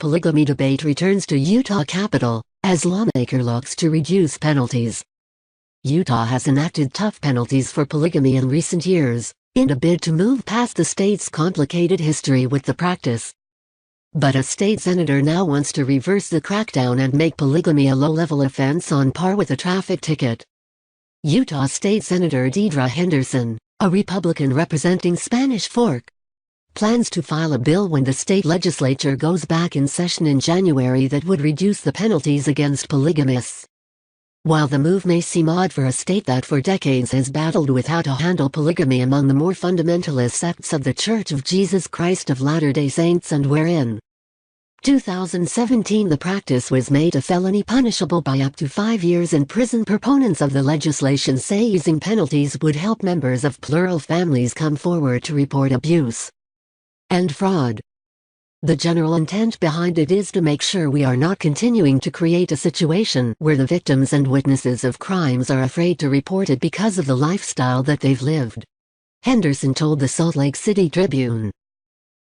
polygamy debate returns to Utah Capitol, as lawmaker looks to reduce penalties. Utah has enacted tough penalties for polygamy in recent years, in a bid to move past the state's complicated history with the practice. But a state senator now wants to reverse the crackdown and make polygamy a low-level offense on par with a traffic ticket. Utah State Senator Deidre Henderson, a Republican representing Spanish Fork, plans to file a bill when the state legislature goes back in session in January that would reduce the penalties against polygamists. While the move may seem odd for a state that for decades has battled with how to handle polygamy among the more fundamentalist sects of the Church of Jesus Christ of Latter-day Saints, and wherein 2017 the practice was made a felony punishable by up to 5 years in prison, proponents of the legislation say easing penalties would help members of plural families come forward to report abuse and fraud. The general intent behind it is to make sure we are not continuing to create a situation where the victims and witnesses of crimes are afraid to report it because of the lifestyle that they've lived, Henderson told the Salt Lake City Tribune.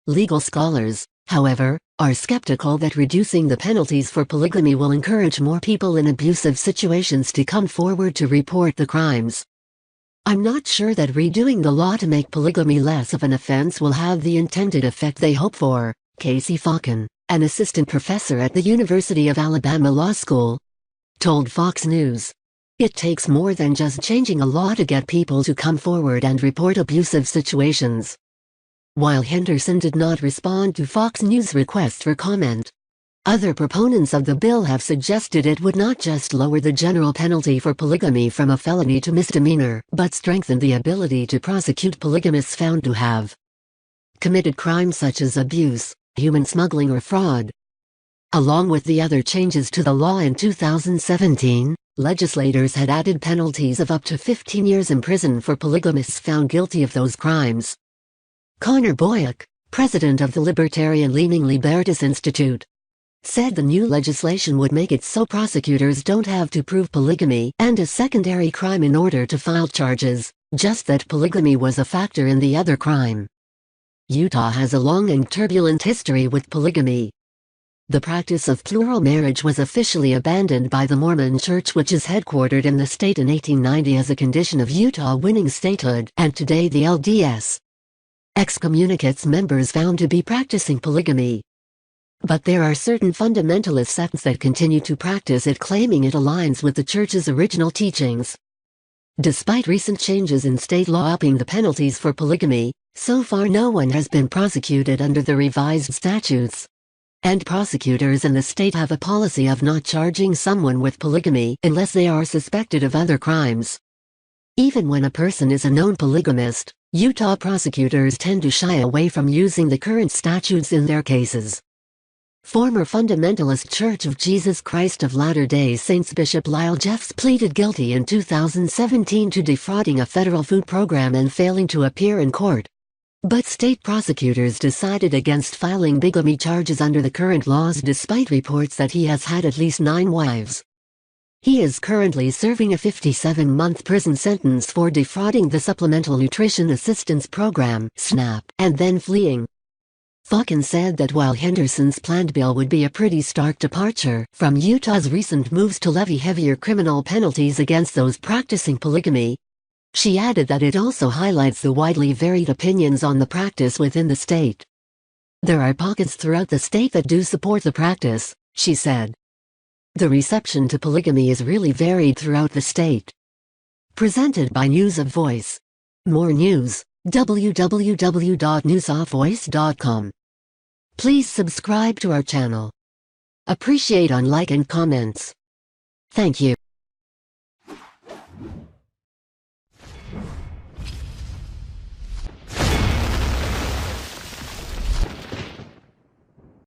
Legal scholars, however, are skeptical that reducing the penalties for polygamy will encourage more people in abusive situations to come forward to report the crimes. "I'm not sure that redoing the law to make polygamy less of an offense will have the intended effect they hope for," Casey Falcon, an assistant professor at the University of Alabama Law School, told Fox News. "It takes more than just changing a law to get people to come forward and report abusive situations." While Henderson did not respond to Fox News' request for comment, other proponents of the bill have suggested it would not just lower the general penalty for polygamy from a felony to misdemeanor, but strengthen the ability to prosecute polygamists found to have committed crimes such as abuse, human smuggling, or fraud. Along with the other changes to the law in 2017, legislators had added penalties of up to 15 years in prison for polygamists found guilty of those crimes. Connor Boyack, president of the libertarian-leaning Libertas Institute, said the new legislation would make it so prosecutors don't have to prove polygamy and a secondary crime in order to file charges, just that polygamy was a factor in the other crime. Utah has a long and turbulent history with polygamy. The practice of plural marriage was officially abandoned by the Mormon Church, which is headquartered in the state, in 1890 as a condition of Utah winning statehood, and today the LDS excommunicates members found to be practicing polygamy. But there are certain fundamentalist sects that continue to practice it, claiming it aligns with the Church's original teachings. Despite recent changes in state law upping the penalties for polygamy, so far no one has been prosecuted under the revised statutes. And prosecutors in the state have a policy of not charging someone with polygamy unless they are suspected of other crimes. Even when a person is a known polygamist, Utah prosecutors tend to shy away from using the current statutes in their cases. Former fundamentalist Church of Jesus Christ of Latter-day Saints Bishop Lyle Jeffs pleaded guilty in 2017 to defrauding a federal food program and failing to appear in court. But state prosecutors decided against filing bigamy charges under the current laws, despite reports that he has had at least 9 wives. He is currently serving a 57-month prison sentence for defrauding the Supplemental Nutrition Assistance Program (SNAP) and then fleeing. Falcon said that while Henderson's planned bill would be a pretty stark departure from Utah's recent moves to levy heavier criminal penalties against those practicing polygamy, she added that it also highlights the widely varied opinions on the practice within the state. "There are pockets throughout the state that do support the practice," she said. "The reception to polygamy is really varied throughout the state." Presented by News of Voice. More news, www.newsofvoice.com. Please subscribe to our channel. Appreciate on like and comments. Thank you.